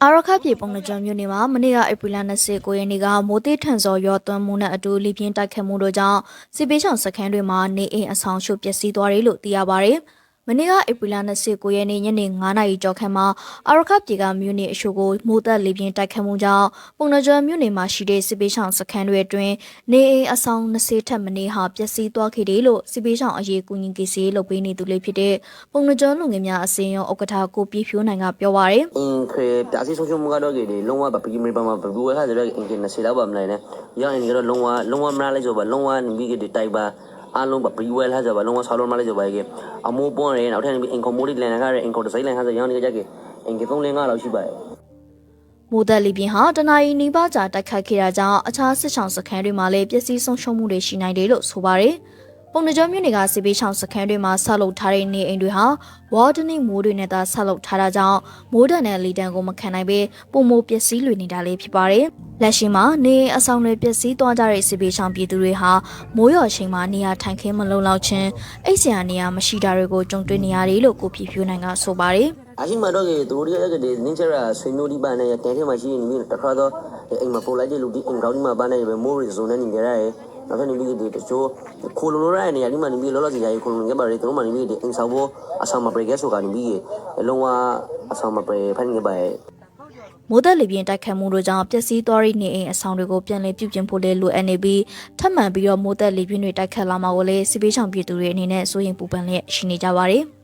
အာရခပြည်ပုံနှကြမြို့နယ်မှာမနေ့ကဧပြီလ29ရက်နေ့ကမိုးတိထန်စော်ရောသွမ်းမှုနဲ့အတူလိပြင်းတိုက်ခတ်မှုတို့ကြောင့်စစ်ပေးဆောင်စခန်းတွေမှာနေအိမ်အဆောင်ရှုပ်ပျက်စီးသွားတယ်လို့သိရပါဗျ။မနေ့ကဧပြီလ29ရက်နေ့ညနေ9:00နာရီကျော်ခန့်မှာအာရခပြည်ကမြို့နယ်အရှို့ကိုမိုးသက်လိပြင်းတိုက်ခတ်မှုကြောင့်ပုံနှကြမြို့နယ်မှာရှိတဲ့စစ်ပေးဆောင်စခန်းတွေအတွင်းနေအိမ်အဆောင်20ထက်မနည်းဟာပျက်စီးသွားခဲ့တယ်လို့စစ်ပေးဆောင်အရေးကူညီကိစ္စလုပ်ပေးနေသူလေးဖြစ်တဲ့ပုံနှကြလူငယ်များအစည်းအရုံးဥက္ကဋ္ဌကိုပြည့်ဖြိုးနိုင်ကပြောပါရယ်ပြာစီဆုံးရှုံးမှုကတော့ဒီလုံးဝပီမီပါမှာဘယ်လိုဟာဆိုတော့အင်ဂျင်20လောက်ပါမလိုက်နဲ့ရရင်ကတော့လုံးဝမလားလိုက်ဆိုပါလုံးဝနမိကဒီတိုက်ပါအားလုံးပီဝဲလာဆိုပါလုံးဝဆောက်လို့မလိုက်ဆိုပါကြီးအမိုးပွန်းရဲနောက်ထပ်အင်ကွန်မိုဒီလန်ကရအင်ကွန်ဒီဇိုင်းလန်ဟာဆိုရောင်းနေကြကြီးအင်က3လ5လောက်ရှိပါတယ်မိုးသက်လီပြင်းဟာတနအီနီးပါးကြာတိုက်ခတ်ခဲ့တာကြောင့်အခြားစစ်ဆောင်စခန်းတွေမှာလည်းပျက်စီးဆုံးရှုံးမှုတွေရှိနိုင်တယ်လို့ဆိုပါတယ်။ပုံနှကြမြို့နယ်ကစစ်ပေးဆောင်စခန်းတွေမှာဆောက်လုပ်ထားတဲ့နေအိမ်တွေဟာဝါဒနိမိုးတွေနဲ့သာဆောက်လုပ်ထားတာကြောင့်မိုးဒဏ်နဲ့လီဒဏ်ကိုမခံနိုင်ပဲပုံမိုးပျက်စီးလွေနေတာလည်းဖြစ်ပါတယ်။လက်ရှိမှာနေအိမ်အဆောင်တွေပျက်စီးသွားကြတဲ့စစ်ပေးဆောင်ပြည်သူတွေဟာမိုးရွာချိန်မှာနေရာထိုင်ခင်းမလုံလောက်ခြင်းအိတ်ဆရာနေရာမရှိတာတွေကိုကြုံတွေ့နေရတယ်လို့ကိုပြည့်ဖြိုးနိုင်ကဆိုပါတယ်။အရှိမတော့သူတို့ရဲ့ဒီနင်းချရာဆွေမျိုးဒီပန်းနဲ့ကဲထဲမှာရှိနေတခါတော့အိမ်မှာပို့လိုက်တဲ့လူဒီအင်ကောင်းဒီမှာပန်းနဲ့ပဲမိုးရီဇုံနဲ့နေကြရဲနောက်ထပ်နေပြီးဒီတချို့ခိုလိုလိုရတဲ့နေရာဒီမှာနေပြီးလောလောဆယ်ရိုင်ခိုလိုနေကြပါလေသူတို့မှနေပြီးဒီအင်ဆောင်ဖို့အဆောင်မပရေကဲဆိုကနေပြီးလုံးဝအဆောင်မပရေဖန်နေပါရဲ့မိုးသက်လေပြင်းတိုက်ခတ်မှုတို့ကြောင့်ပျက်စီးသွားတဲ့နေအိမ်အဆောင်တွေကိုပြန်လည်ပြုပြင်ဖို့လည်းလိုအပ်နေပြီးထပ်မံပြီးတော့မိုးသက်လေပြင်းတွေတိုက်ခတ်လာမှာကိုလည်းစစ်ပေးဆောင်ပြည်သူတွေအနေနဲ့စိုးရိမ်ပူပန်လျက်ရှိနေကြပါတယ်။